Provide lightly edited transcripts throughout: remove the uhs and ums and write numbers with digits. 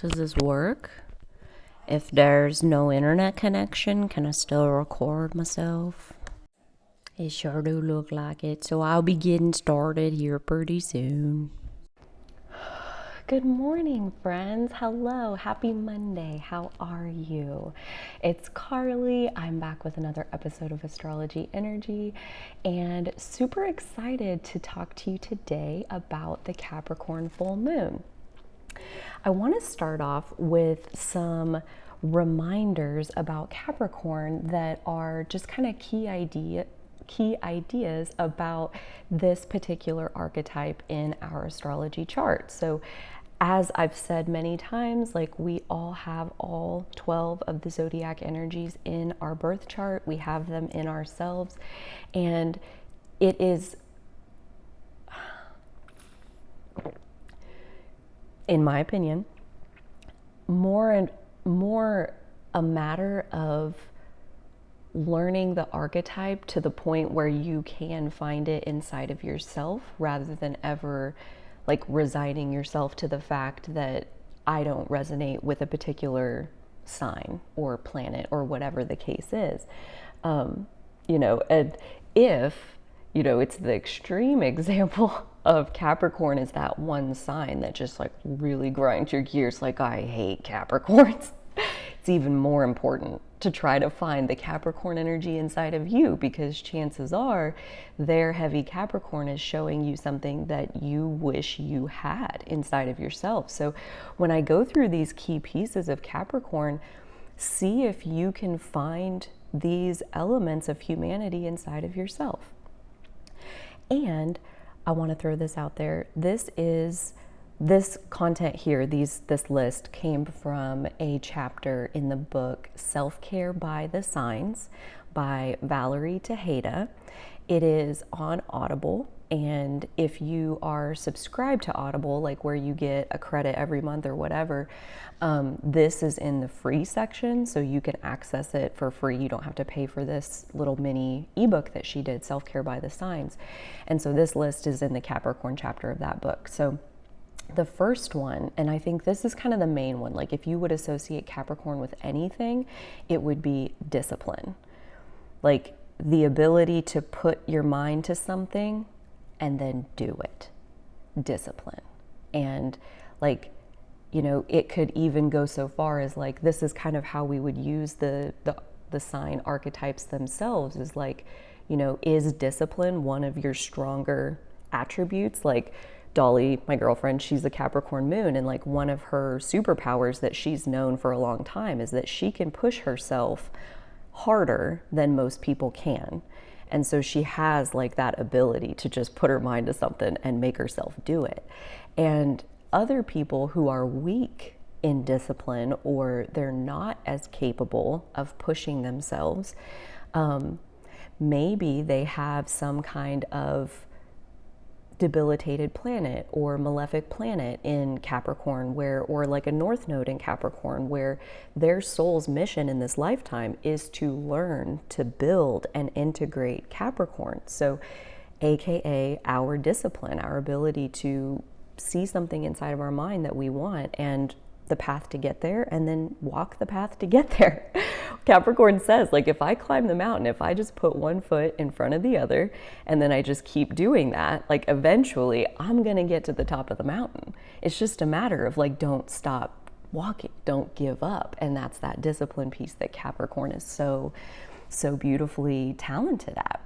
Does this work? If there's no internet connection, can I still record myself? It sure do look like it, so I'll be getting started here pretty soon. Good morning, friends. Hello. Happy Monday. How are you? It's Carly. I'm back with another episode of Astrology Energy and super excited to talk to you today about the Capricorn full moon. I want to start off with some reminders about Capricorn that are just kind of key ideas about this particular archetype in our astrology chart. So as I've said many times, like we all have all 12 of the zodiac energies in our birth chart. We have them in ourselves, and it is, in my opinion, more a matter of learning the archetype to the point where you can find it inside of yourself, rather than ever like resigning yourself to the fact that I don't resonate with a particular sign or planet or whatever the case is. And if, it's the extreme example of Capricorn is that one sign that just like really grinds your gears, like I hate Capricorns. It's even more important to try to find the Capricorn energy inside of you, because chances are their heavy Capricorn is showing you something that you wish you had inside of yourself. So when I go through these key pieces of Capricorn, see if you can find these elements of humanity inside of yourself. And I want to throw this out there. This content here, this list came from a chapter in the book Self-Care by the Signs by Valerie Tejeda. It is on Audible, and if you are subscribed to Audible, like where you get a credit every month or whatever, this is in the free section, so you can access it for free. You don't have to pay for this little mini ebook that she did, Self-Care by the Signs. And so this list is in the Capricorn chapter of that book. So the first one, and I think this is kind of the main one, like if you would associate Capricorn with anything, it would be discipline. Like the ability to put your mind to something and then do it. Discipline. And like, it could even go so far as like, this is kind of how we would use the sign archetypes themselves, is like, is discipline one of your stronger attributes? Like Dolly, my girlfriend, she's a Capricorn moon, and like one of her superpowers that she's known for a long time is that she can push herself harder than most people can. And so she has like that ability to just put her mind to something and make herself do it. And other people who are weak in discipline, or they're not as capable of pushing themselves, maybe they have some kind of debilitated planet or malefic planet in Capricorn, or like a north node in Capricorn, where their soul's mission in this lifetime is to learn to build and integrate Capricorn. So AKA our discipline, our ability to see something inside of our mind that we want, and the path to get there, and then walk the path to get there. Capricorn says, like, if I climb the mountain, if I just put one foot in front of the other, and then I just keep doing that, like eventually I'm gonna get to the top of the mountain. It's just a matter of like, don't stop walking, don't give up. And that's that discipline piece that Capricorn is so beautifully talented at.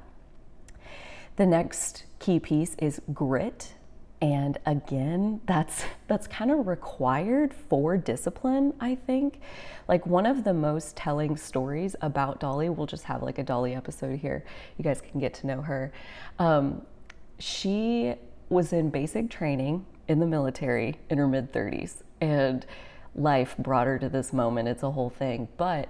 The next key piece is grit. And again, that's kind of required for discipline, I think. Like one of the most telling stories about Dolly, we'll just have like a Dolly episode here. You guys can get to know her. She was in basic training in the military in her mid-30s, and life brought her to this moment. It's a whole thing. But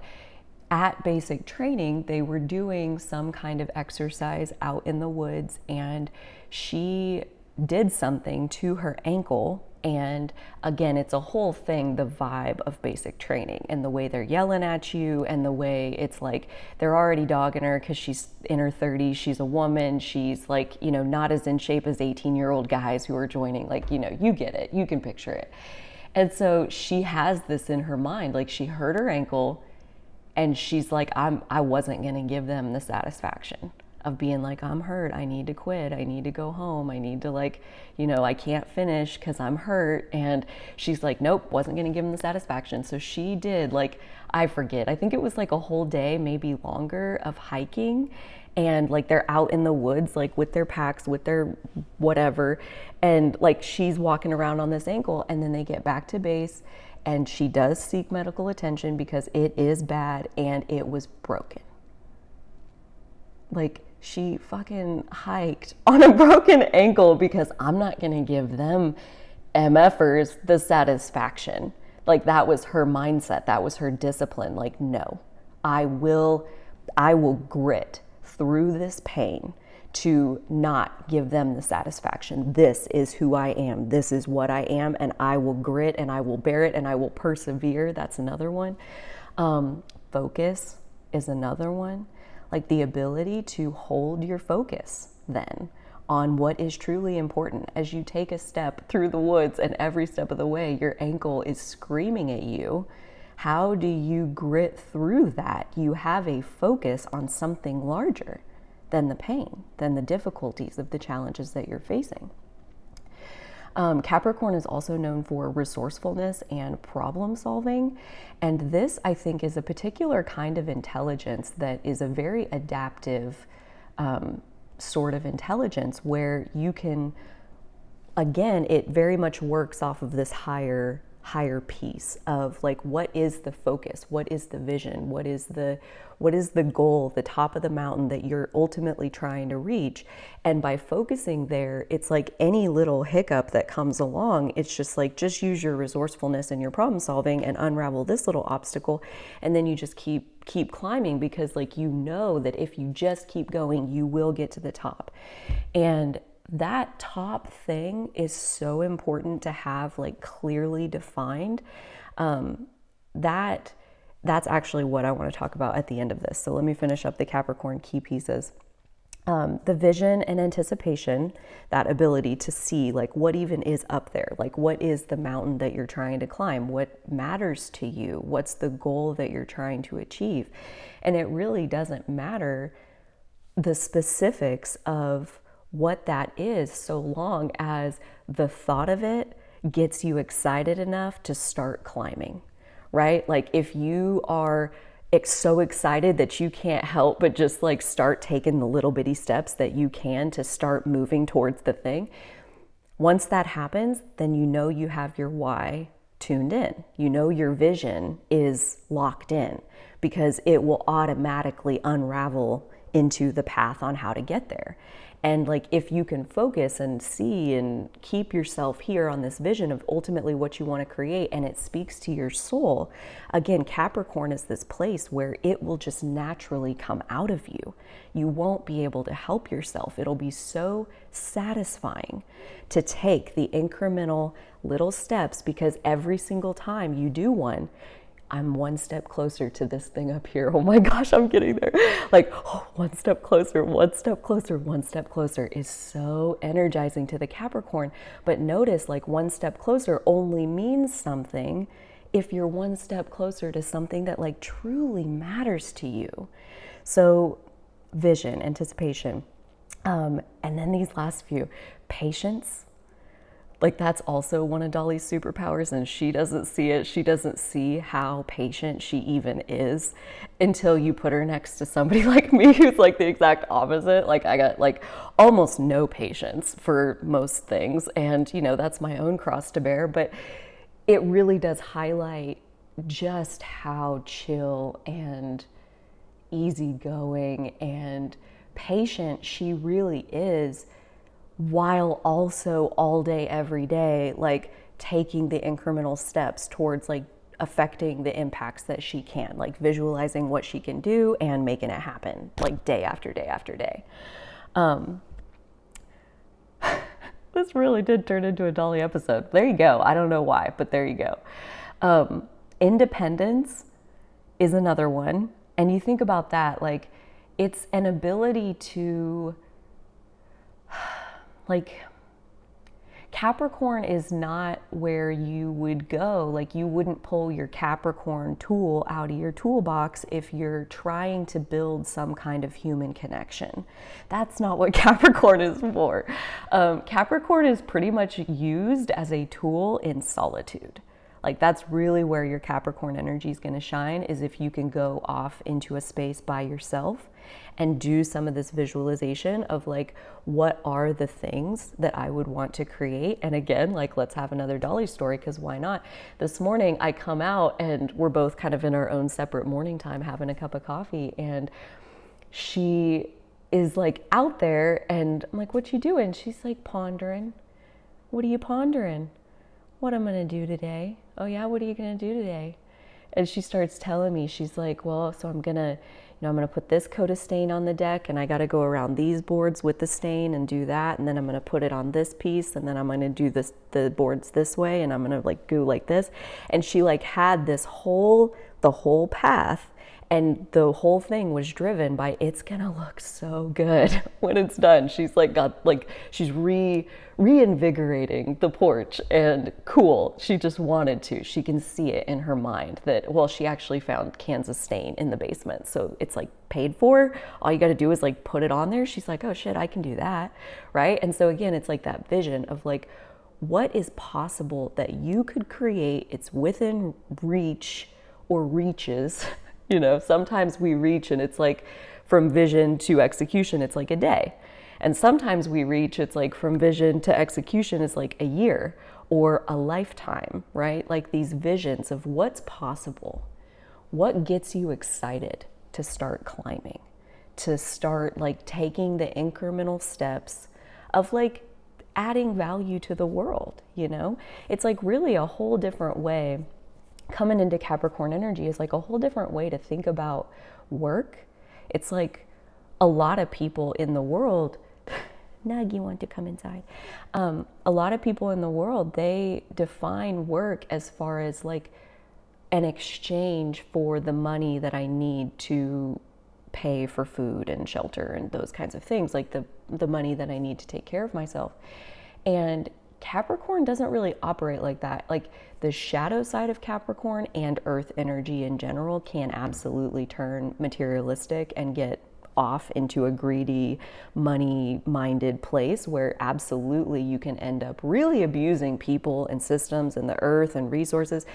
at basic training, they were doing some kind of exercise out in the woods, and she did something to her ankle. And again, it's a whole thing, the vibe of basic training and the way they're yelling at you, and the way it's like they're already dogging her because she's in her 30s, she's a woman, she's like, not as in shape as 18-year-old guys who are joining, like, you get it, you can picture it. And so she has this in her mind, like she hurt her ankle and she's like, I wasn't going to give them the satisfaction of being like, I'm hurt. I need to quit. I need to go home. I need to like, I can't finish because I'm hurt. And she's like, nope, wasn't going to give them the satisfaction. So she did like, I forget, I think it was like a whole day, maybe longer of hiking. And like they're out in the woods, like with their packs, with their whatever. And like she's walking around on this ankle and then they get back to base and she does seek medical attention because it is bad and it was broken. Like she fucking hiked on a broken ankle because I'm not going to give them MFers the satisfaction. Like that was her mindset. That was her discipline. Like, no, I will grit through this pain to not give them the satisfaction. This is who I am. This is what I am. And I will grit and I will bear it and I will persevere. That's another one. Focus is another one. Like the ability to hold your focus then on what is truly important. As you take a step through the woods and every step of the way, your ankle is screaming at you. How do you grit through that? You have a focus on something larger than the pain, than the difficulties of the challenges that you're facing. Capricorn is also known for resourcefulness and problem solving. And this, I think, is a particular kind of intelligence that is a very adaptive sort of intelligence where you can, again, it very much works off of this higher piece of like, what is the focus? What is the vision? What is the goal, the top of the mountain that you're ultimately trying to reach? And by focusing there, it's like any little hiccup that comes along, it's just like, just use your resourcefulness and your problem solving and unravel this little obstacle. And then you just keep climbing because like, that if you just keep going, you will get to the top. And that top thing is so important to have like clearly defined. That's actually what I want to talk about at the end of this. So let me finish up the Capricorn key pieces. The vision and anticipation, that ability to see like what even is up there, like what is the mountain that you're trying to climb, what matters to you, what's the goal that you're trying to achieve. And it really doesn't matter the specifics of what that is, so long as the thought of it gets you excited enough to start climbing, right? Like if you are so excited that you can't help but just like start taking the little bitty steps that you can to start moving towards the thing. Once that happens, then you have your why tuned in. Your vision is locked in because it will automatically unravel into the path on how to get there. And like, if you can focus and see and keep yourself here on this vision of ultimately what you want to create, and it speaks to your soul, again, Capricorn is this place where it will just naturally come out of you. You won't be able to help yourself. It'll be so satisfying to take the incremental little steps because every single time you do one, I'm one step closer to this thing up here. Oh my gosh, I'm getting there. Like, one step closer, one step closer, one step closer is so energizing to the Capricorn. But notice, like, one step closer only means something if you're one step closer to something that like truly matters to you. So vision, anticipation, and then these last few, patience. Like that's also one of Dolly's superpowers, and she doesn't see it. She doesn't see how patient she even is until you put her next to somebody like me who's like the exact opposite. Like I got like almost no patience for most things, and that's my own cross to bear, but it really does highlight just how chill and easygoing and patient she really is, while also all day, every day, like taking the incremental steps towards like affecting the impacts that she can, like visualizing what she can do and making it happen, like day after day after day. This really did turn into a Dolly episode. There you go. I don't know why, but there you go. Independence is another one. And you think about that, like it's an ability to like Capricorn is not where you would go. Like, you wouldn't pull your Capricorn tool out of your toolbox if you're trying to build some kind of human connection. That's not what Capricorn is for. Capricorn is pretty much used as a tool in solitude. Like, that's really where your Capricorn energy is going to shine, is if you can go off into a space by yourself and do some of this visualization of like, what are the things that I would want to create? And again, like, let's have another Dolly story, because why not? This morning I come out and we're both kind of in our own separate morning time having a cup of coffee, and she is like out there, and I'm like, what you doing? She's like, pondering. What are you pondering? What I'm gonna do today. Oh yeah, what are you gonna do today? And she starts telling me, she's like, well, so I'm gonna put this coat of stain on the deck, and I gotta go around these boards with the stain and do that, and then I'm gonna put it on this piece, and then I'm gonna do the boards this way, and I'm gonna like go like this. And she like had the whole path, and the whole thing was driven by, it's gonna look so good when it's done. She's like she's reinvigorating the porch, and cool. She just wanted to. She can see it in her mind that, well, she actually found cans of stain in the basement, so it's like paid for. All you got to do is like put it on there. She's like, oh shit, I can do that, right? And so again, it's like that vision of like, what is possible that you could create. It's within reach or reaches. You know, sometimes we reach and it's like from vision to execution, it's like a day. And sometimes we reach, it's like from vision to execution, it's like a year or a lifetime, right? Like these visions of what's possible. What gets you excited to start climbing, to start like taking the incremental steps of like adding value to the world, you know? It's like really a whole different way. Coming into Capricorn energy is like a whole different way to think about work. It's like a lot of people in the world, Nug, you want to come inside? A lot of people in the world, they define work as far as like an exchange for the money that I need to pay for food and shelter and those kinds of things, like the money that I need to take care of myself. And Capricorn doesn't really operate like that. Like the shadow side of Capricorn and Earth energy in general can absolutely turn materialistic and get off into a greedy, money-minded place where absolutely you can end up really abusing people and systems and the earth and resources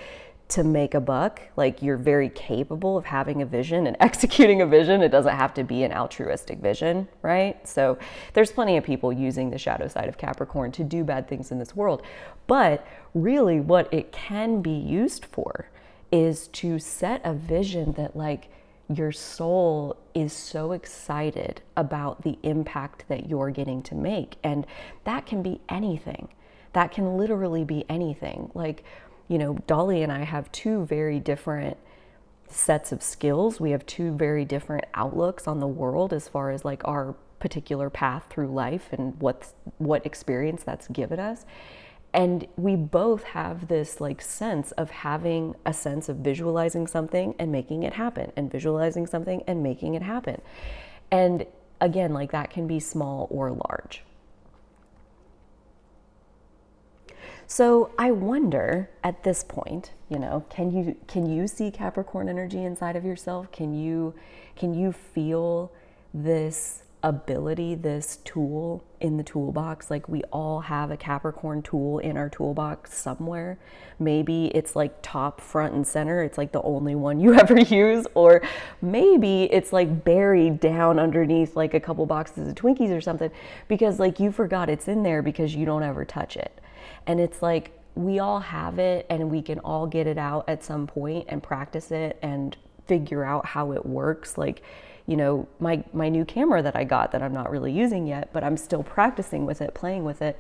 to make a buck. Like, you're very capable of having a vision and executing a vision. It doesn't have to be an altruistic vision, right? So there's plenty of people using the shadow side of Capricorn to do bad things in this world. But really what it can be used for is to set a vision that like your soul is so excited about the impact that you're getting to make. And that can be anything. That can literally be anything. Like, you know, Dolly and I have two very different sets of skills. We have two very different outlooks on the world as far as like our particular path through life and what experience that's given us. And we both have this like sense of having a sense of visualizing something and making it happen, and visualizing something and making it happen. And again, like that can be small or large. So I wonder at this point, you know, can you see Capricorn energy inside of yourself? Can you feel this ability, this tool in the toolbox? Like we all have a Capricorn tool in our toolbox somewhere. Maybe it's like top, front, and center. It's like the only one you ever use. Or maybe it's like buried down underneath like a couple boxes of Twinkies or something, because like you forgot it's in there because you don't ever touch it. And it's like we all have it, and we can all get it out at some point and practice it and figure out how it works. Like, you know, my new camera that I got that I'm not really using yet, but I'm still practicing with it, playing with it,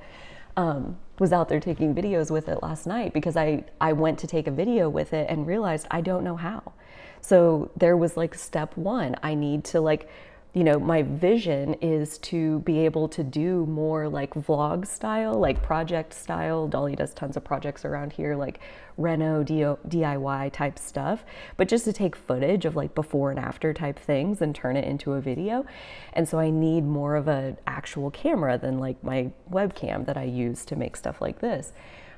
was out there taking videos with it last night because I went to take a video with it and realized I don't know how. So there was like step one. I need to like you know, my vision is to be able to do more like vlog style, like project style. Dolly does tons of projects around here, like reno, DIY type stuff, but just to take footage of like before and after type things and turn it into a video. And so I need more of an actual camera than like my webcam that I use to make stuff like this,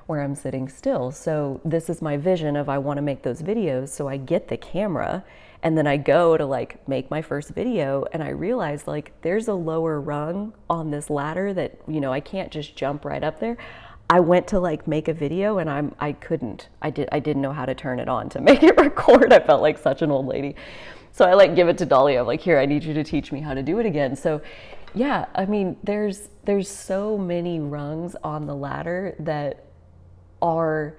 where I'm sitting still. So this is my vision of I want to make those videos. So I get the camera and then I go to like make my first video, and I realize like there's a lower rung on this ladder that, you know, I can't just jump right up there. I went to like make a video and I didn't know how to turn it on to make it record. I felt like such an old lady. So I like give it to Dolly. I'm like, here, I need you to teach me how to do it again. So yeah, I mean, there's so many rungs on the ladder that are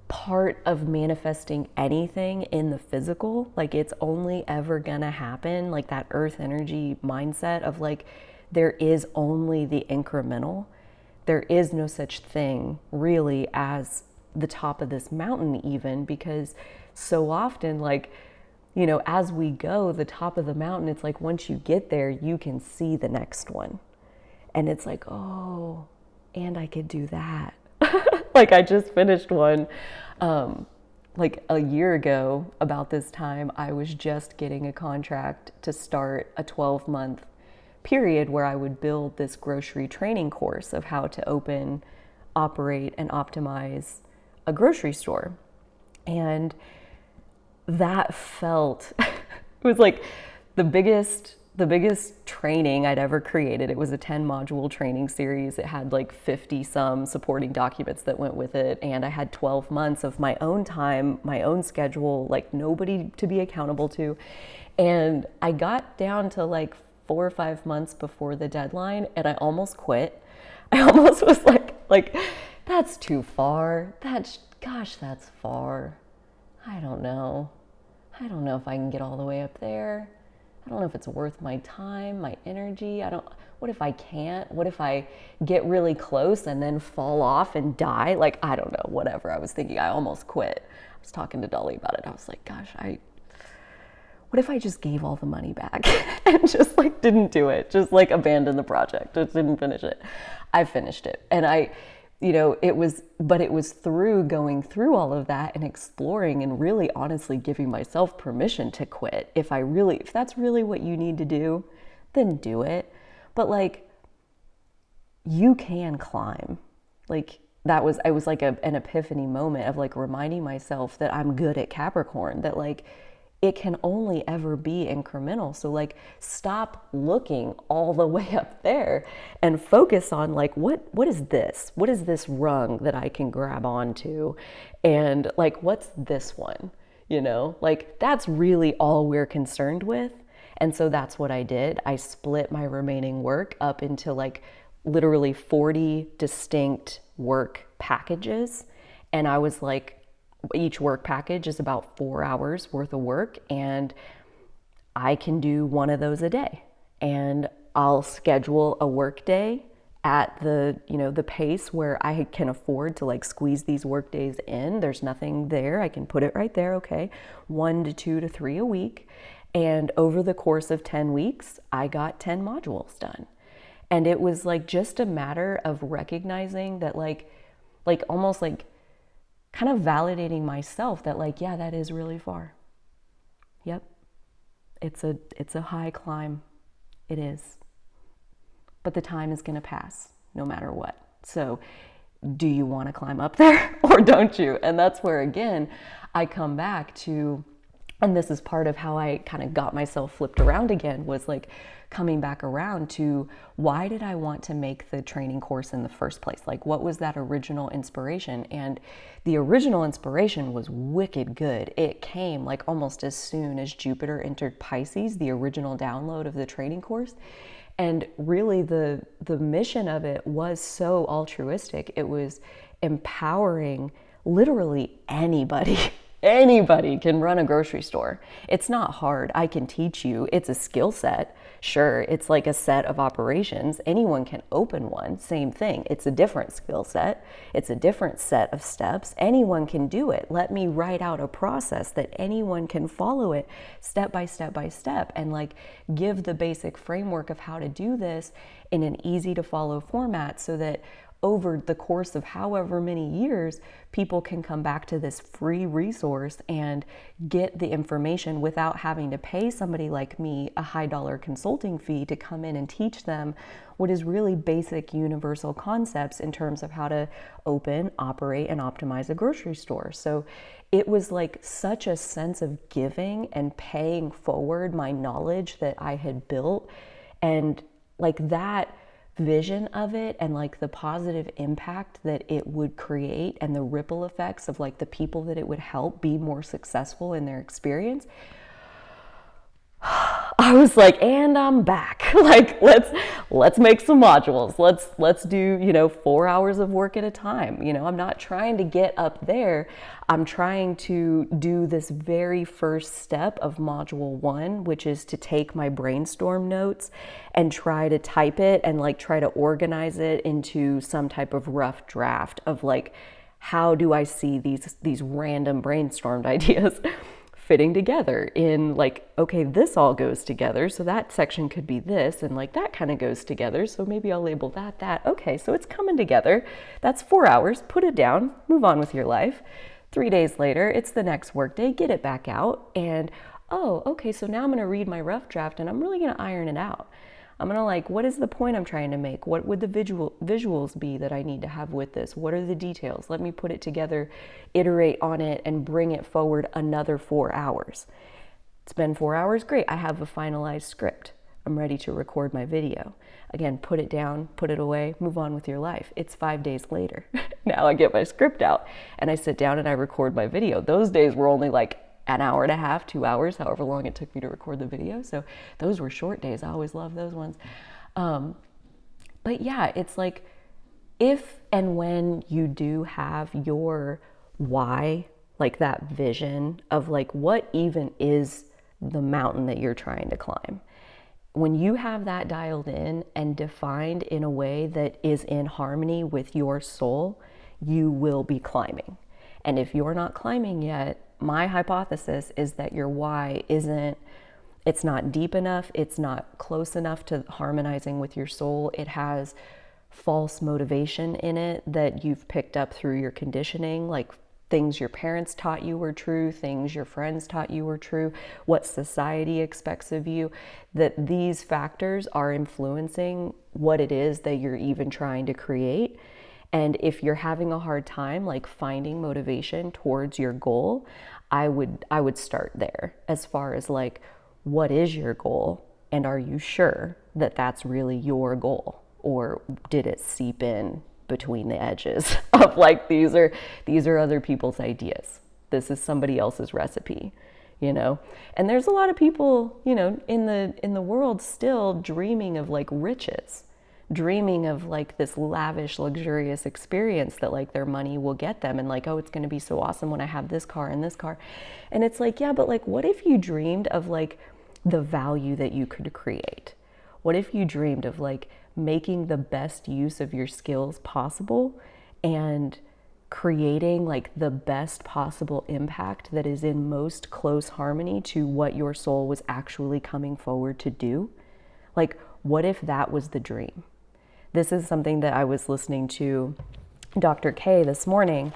part of manifesting anything in the physical. Like it's only ever gonna happen, like that earth energy mindset of like, there is only the incremental. There is no such thing really as the top of this mountain even, because so often, like, you know, as we go, the top of the mountain, it's like once you get there, you can see the next one. And it's like, oh, and I could do that. Like I just finished one like a year ago about this time. I was just getting a contract to start a 12-month period where I would build this grocery training course of how to open, operate, and optimize a grocery store. And that felt, it was like the biggest training I'd ever created. It was a 10-module training series. It had like 50 some supporting documents that went with it. And I had 12 months of my own time, my own schedule, like nobody to be accountable to. And I got down to like 4 or 5 months before the deadline and I almost quit. I almost was like, that's too far. Gosh, that's far. I don't know if I can get all the way up there. I don't know if it's worth my time, my energy. What if I can't? What if I get really close and then fall off and die? Like, I don't know, whatever. I was thinking, I almost quit. I was talking to Dolly about it. I was like, gosh, what if I just gave all the money back and just like didn't do it? Just like abandoned the project, just didn't finish it. I finished it. And you know, it was through going through all of that and exploring and really honestly giving myself permission to quit. If that's really what you need to do, then do it. But like, you can climb. Like it was like an epiphany moment of like reminding myself that I'm good at Capricorn, that like, it can only ever be incremental. So like stop looking all the way up there and focus on like, what is this? What is this rung that I can grab onto? And like, what's this one? You know, like that's really all we're concerned with. And so that's what I did. I split my remaining work up into like literally 40 distinct work packages. And I was like, each work package is about 4 hours worth of work, and I can do one of those a day. And I'll schedule a work day at the pace where I can afford to like squeeze these work days in. There's nothing there. I can put it right there. Okay. 1 to 2 to 3 a week. And over the course of 10 weeks, I got 10 modules done. And it was like just a matter of recognizing that like almost like kind of validating myself that like, yeah, that is really far. Yep. It's a high climb. It is. But the time is going to pass no matter what. So do you want to climb up there or don't you? And that's where, again, I come back to, and this is part of how I kind of got myself flipped around again, was like coming back around to why did I want to make the training course in the first place? Like, what was that original inspiration? And the original inspiration was wicked good. It came like almost as soon as Jupiter entered Pisces, the original download of the training course. And really the mission of it was so altruistic. It was empowering literally anybody. Anybody can run a grocery store. It's not hard. I can teach you. It's a skill set. Sure, it's like a set of operations. Anyone can open one, same thing. It's a different skill set. It's a different set of steps. Anyone can do it. Let me write out a process that anyone can follow it step by step by step, and like give the basic framework of how to do this in an easy to follow format, so that over the course of however many years, people can come back to this free resource and get the information without having to pay somebody like me a high dollar consulting fee to come in and teach them what is really basic universal concepts in terms of how to open, operate, and optimize a grocery store. So it was like such a sense of giving and paying forward my knowledge that I had built, and like that vision of it, and like the positive impact that it would create, and the ripple effects of like the people that it would help be more successful in their experience. I was like, and I'm back. Like, let's make some modules. Let's do, 4 hours of work at a time. I'm not trying to get up there. I'm trying to do this very first step of module 1, which is to take my brainstorm notes and try to type it and like try to organize it into some type of rough draft of like, how do I see these random brainstormed ideas fitting together in like, okay, this all goes together, so that section could be this, and like that kind of goes together, so maybe I'll label that. Okay, so it's coming together. That's 4 hours. Put it down, move on with your life. 3 days later, it's the next workday, get it back out, and oh, okay, so now I'm gonna read my rough draft and I'm really gonna iron it out. I'm gonna like, what is the point I'm trying to make? What would the visuals be that I need to have with this? What are the details? Let me put it together, iterate on it, and bring it forward another 4 hours. It's been 4 hours, great. I have a finalized script. I'm ready to record my video. Again, put it down, put it away, move on with your life. It's 5 days later. Now I get my script out and I sit down and I record my video. Those days were only like an hour and a half, 2 hours, however long it took me to record the video. So those were short days. I always love those ones. But yeah, it's like, if and when you do have your why, like that vision of like, what even is the mountain that you're trying to climb? When you have that dialed in and defined in a way that is in harmony with your soul, you will be climbing. And if you're not climbing yet, my hypothesis is that your why it's not deep enough, it's not close enough to harmonizing with your soul. It has false motivation in it that you've picked up through your conditioning, like things your parents taught you were true, things your friends taught you were true, what society expects of you, that these factors are influencing what it is that you're even trying to create. And if you're having a hard time like finding motivation towards your goal, I would start there as far as like, what is your goal? And are you sure that that's really your goal? Or did it seep in between the edges of like, these are other people's ideas. This is somebody else's recipe, And there's a lot of people, in the world still dreaming of like riches, dreaming of like this lavish, luxurious experience that like their money will get them, and like, oh, it's going to be so awesome when I have this car and this car. And it's like, yeah, but like, what if you dreamed of like the value that you could create? What if you dreamed of like making the best use of your skills possible and creating like the best possible impact that is in most close harmony to what your soul was actually coming forward to do? Like, what if that was the dream? This is something that I was listening to Dr. K this morning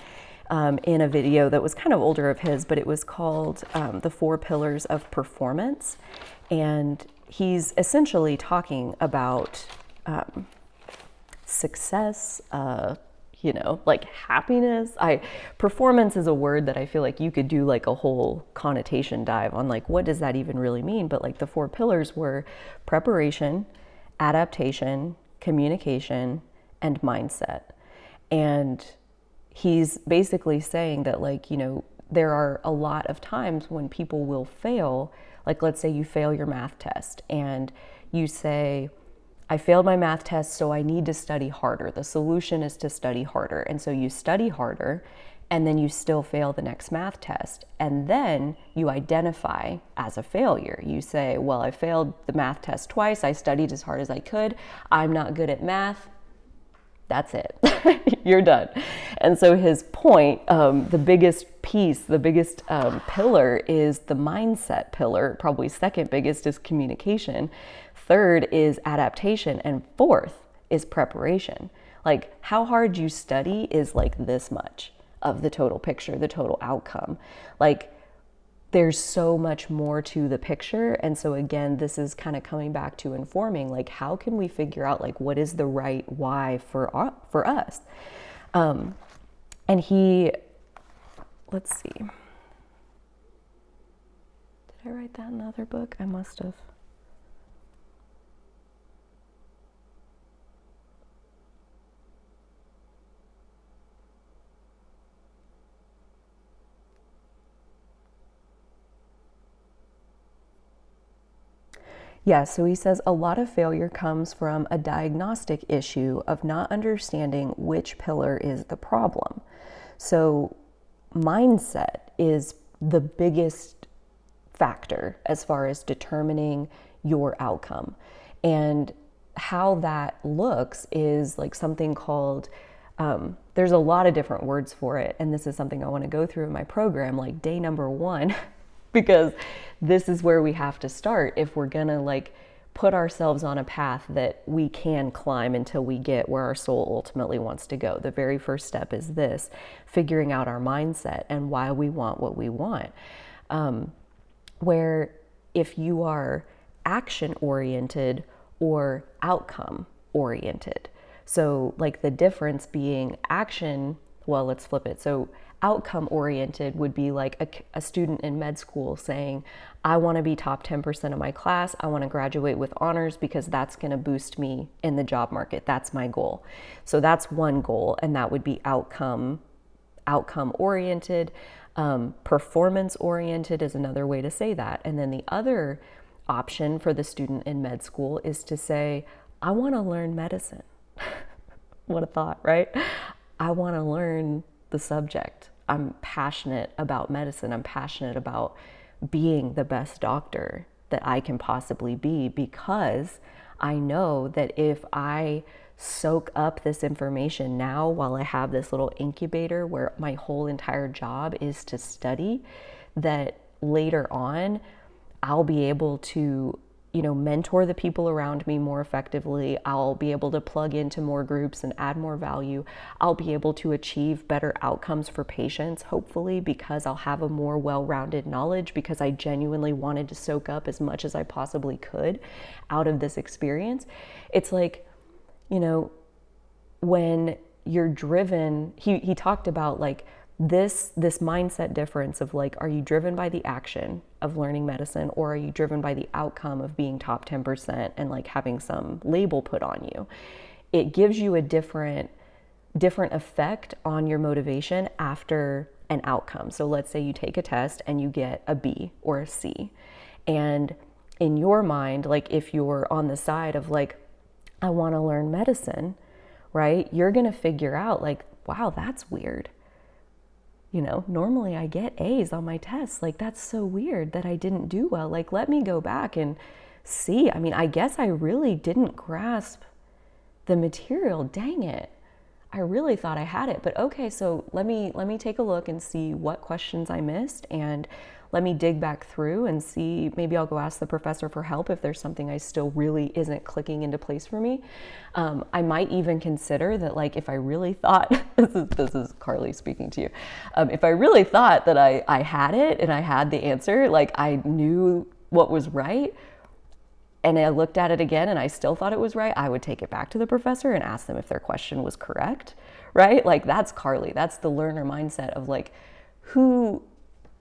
in a video that was kind of older of his, but it was called The 4 Pillars of Performance. And he's essentially talking about success, like happiness. Performance is a word that I feel like you could do like a whole connotation dive on, like, what does that even really mean? But like the 4 pillars were preparation, adaptation, communication, and mindset. And he's basically saying that like, there are a lot of times when people will fail. Like, let's say you fail your math test and you say, I failed my math test, so I need to study harder. The solution is to study harder. And so you study harder and then you still fail the next math test. And then you identify as a failure. You say, well, I failed the math test twice. I studied as hard as I could. I'm not good at math. That's it. You're done. And so his point, the biggest piece, the biggest pillar is the mindset pillar. Probably second biggest is communication. Third is adaptation. And fourth is preparation. Like, how hard you study is like this much of the total picture, the total outcome. Like, there's so much more to the picture. And so again, this is kind of coming back to informing, like, how can we figure out like what is the right why for us? And he, let's see. Did I write that in the other book? I must have. Yeah, so he says a lot of failure comes from a diagnostic issue of not understanding which pillar is the problem. So mindset is the biggest factor as far as determining your outcome. And how that looks is like something called, there's a lot of different words for it. And this is something I want to go through in my program, like day number 1. Because this is where we have to start if we're gonna like put ourselves on a path that we can climb until we get where our soul ultimately wants to go. The very first step is this, figuring out our mindset and why we want what we want. Where if you are action oriented or outcome oriented. So like the difference being action, well, let's flip it. So outcome oriented would be like a student in med school saying, I want to be top 10% of my class. I want to graduate with honors because that's going to boost me in the job market. That's my goal. So that's one goal, and that would be outcome oriented. Performance oriented is another way to say that. And then the other option for the student in med school is to say, I want to learn medicine. What a thought, right? I want to learn the subject. I'm passionate about medicine. I'm passionate about being the best doctor that I can possibly be, because I know that if I soak up this information now while I have this little incubator where my whole entire job is to study, that later on I'll be able to mentor the people around me more effectively. I'll be able to plug into more groups and add more value. I'll be able to achieve better outcomes for patients, hopefully, because I'll have a more well-rounded knowledge, because I genuinely wanted to soak up as much as I possibly could out of this experience. It's like, when you're driven, he talked about like this mindset difference of like, are you driven by the action of learning medicine, or are you driven by the outcome of being top 10% and like having some label put on you? It gives you a different effect on your motivation after an outcome. So let's say you take a test and you get a B or a C, and in your mind, like if you're on the side of like, I want to learn medicine, right? You're going to figure out like, wow, that's weird. Normally I get A's on my tests. Like, that's so weird that I didn't do well. Like, let me go back and see. I mean, I guess I really didn't grasp the material. Dang it. I really thought I had it. But okay, so let me take a look and see what questions I missed, and let me dig back through and see, maybe I'll go ask the professor for help if there's something I still really isn't clicking into place for me. I might even consider that, like, if I really thought, this is Carly speaking to you, if I really thought that I had it and I had the answer, like I knew what was right, and I looked at it again and I still thought it was right, I would take it back to the professor and ask them if their question was correct, right? Like, that's Carly. That's the learner mindset of like,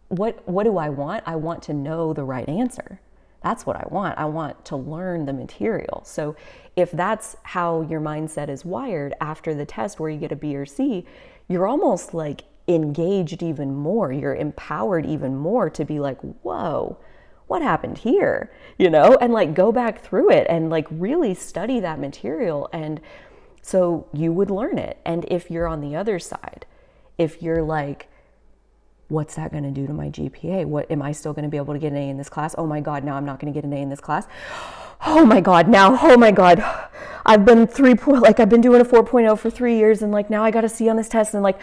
what do I want? I want to know the right answer. That's what I want. I want to learn the material. So if that's how your mindset is wired after the test where you get a B or C, you're almost like engaged even more. You're empowered even more to be like, whoa, what happened here? And like go back through it and like really study that material. And so you would learn it. And if you're on the other side, If you're like, what's that going to do to my GPA? What, am I still going to be able to get an A in this class? Oh my God, now I'm not going to get an A in this class. Oh my God, now, oh my God, I've been I've been doing a 4.0 for 3 years, and like now I got to C on this test, and like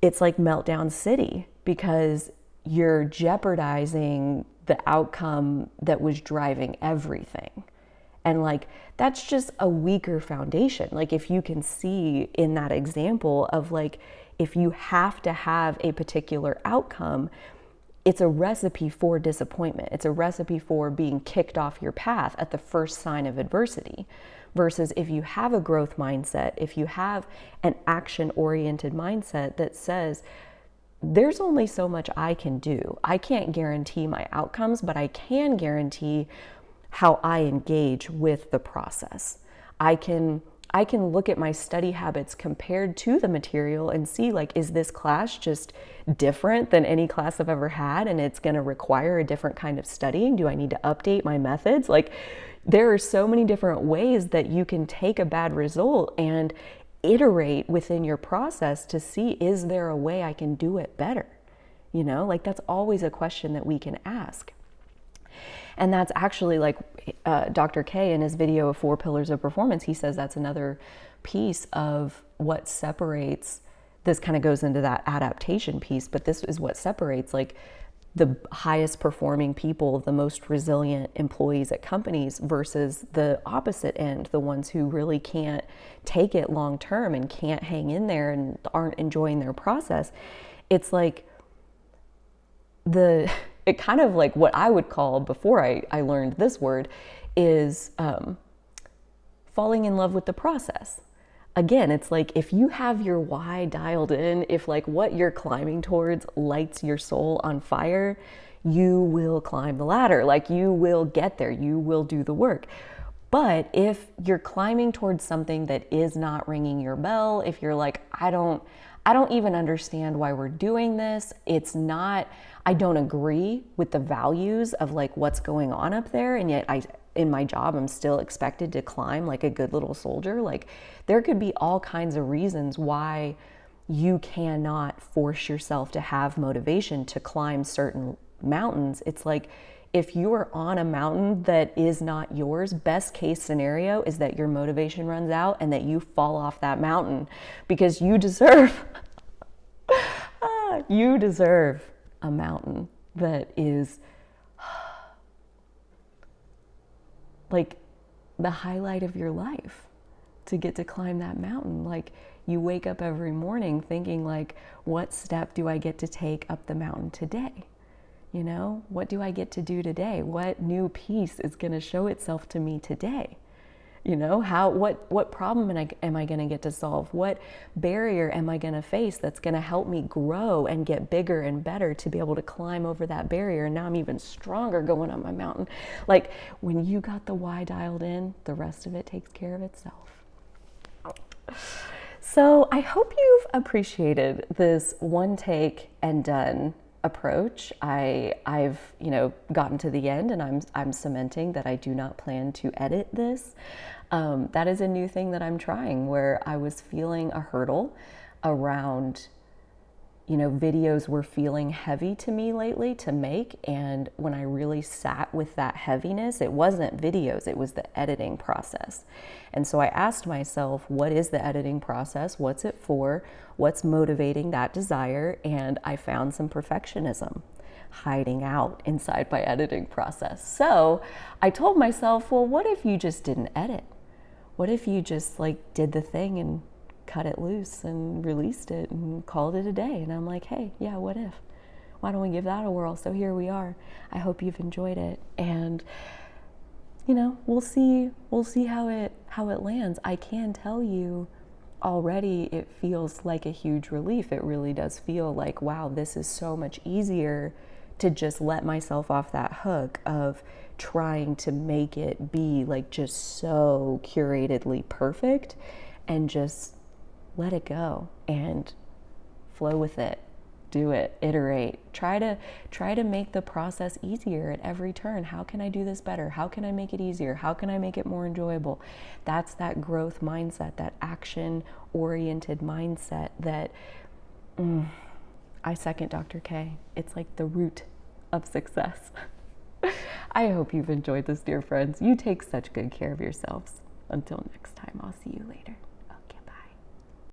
it's like meltdown city, because you're jeopardizing the outcome that was driving everything. And like, that's just a weaker foundation. Like, if you can see in that example of like, if you have to have a particular outcome, it's a recipe for disappointment. It's a recipe for being kicked off your path at the first sign of adversity. Versus if you have a growth mindset, if you have an action-oriented mindset that says, there's only so much I can do. I can't guarantee my outcomes, but I can guarantee how I engage with the process. I can look at my study habits compared to the material and see, like, is this class just different than any class I've ever had, and it's going to require a different kind of studying? Do I need to update my methods? Like, there are so many different ways that you can take a bad result and iterate within your process to see, is there a way I can do it better? You know, like, that's always a question that we can ask. And that's actually like Dr. K in his video of 4 Pillars of Performance, he says that's another piece of what separates, this kind of goes into that adaptation piece, but this is what separates like the highest performing people, the most resilient employees at companies versus the opposite end, the ones who really can't take it long term and can't hang in there and aren't enjoying their process. It's like it kind of like what I would call, before I learned this word, is falling in love with the process. Again, it's like, if you have your why dialed in, if like what you're climbing towards lights your soul on fire, you will climb the ladder. Like, you will get there, you will do the work. But if you're climbing towards something that is not ringing your bell, if you're like, I don't even understand why we're doing this, I don't agree with the values of like what's going on up there, and yet in my job, I'm still expected to climb like a good little soldier. Like, there could be all kinds of reasons why you cannot force yourself to have motivation to climb certain mountains. It's like, if you are on a mountain that is not yours, best case scenario is that your motivation runs out and that you fall off that mountain, because you deserve a mountain that is like the highlight of your life, to get to climb that mountain. Like, you wake up every morning thinking like, what step do I get to take up the mountain today? You know, what do I get to do today? What new piece is going to show itself to me today? You know, what problem am I going to get to solve? What barrier am I going to face that's going to help me grow and get bigger and better to be able to climb over that barrier? And now I'm even stronger going on my mountain. Like, when you got the why dialed in, the rest of it takes care of itself. So I hope you've appreciated this one take and done approach. I've gotten to the end, and I'm cementing that I do not plan to edit this. That is a new thing that I'm trying, where I was feeling a hurdle around, videos were feeling heavy to me lately to make. And when I really sat with that heaviness, it wasn't videos, it was the editing process. And so I asked myself, what is the editing process? What's it for? What's motivating that desire? And I found some perfectionism hiding out inside my editing process. So I told myself, well, what if you just didn't edit? What if you just did the thing and cut it loose and released it and called it a day? And I'm like, hey, yeah, what if? Why don't we give that a whirl? So here we are. I hope you've enjoyed it. And we'll see how it lands. I can tell you already it feels like a huge relief. It really does feel like, wow, this is so much easier to just let myself off that hook of trying to make it be just so curatedly perfect, and just let it go and flow with it. Do it, iterate, try to make the process easier at every turn. How can I do this better? How can I make it easier? How can I make it more enjoyable? That's that growth mindset, that action oriented mindset that I second Dr. K. It's like the root of success. I hope you've enjoyed this, dear friends. You take such good care of yourselves. Until next time, I'll see you later.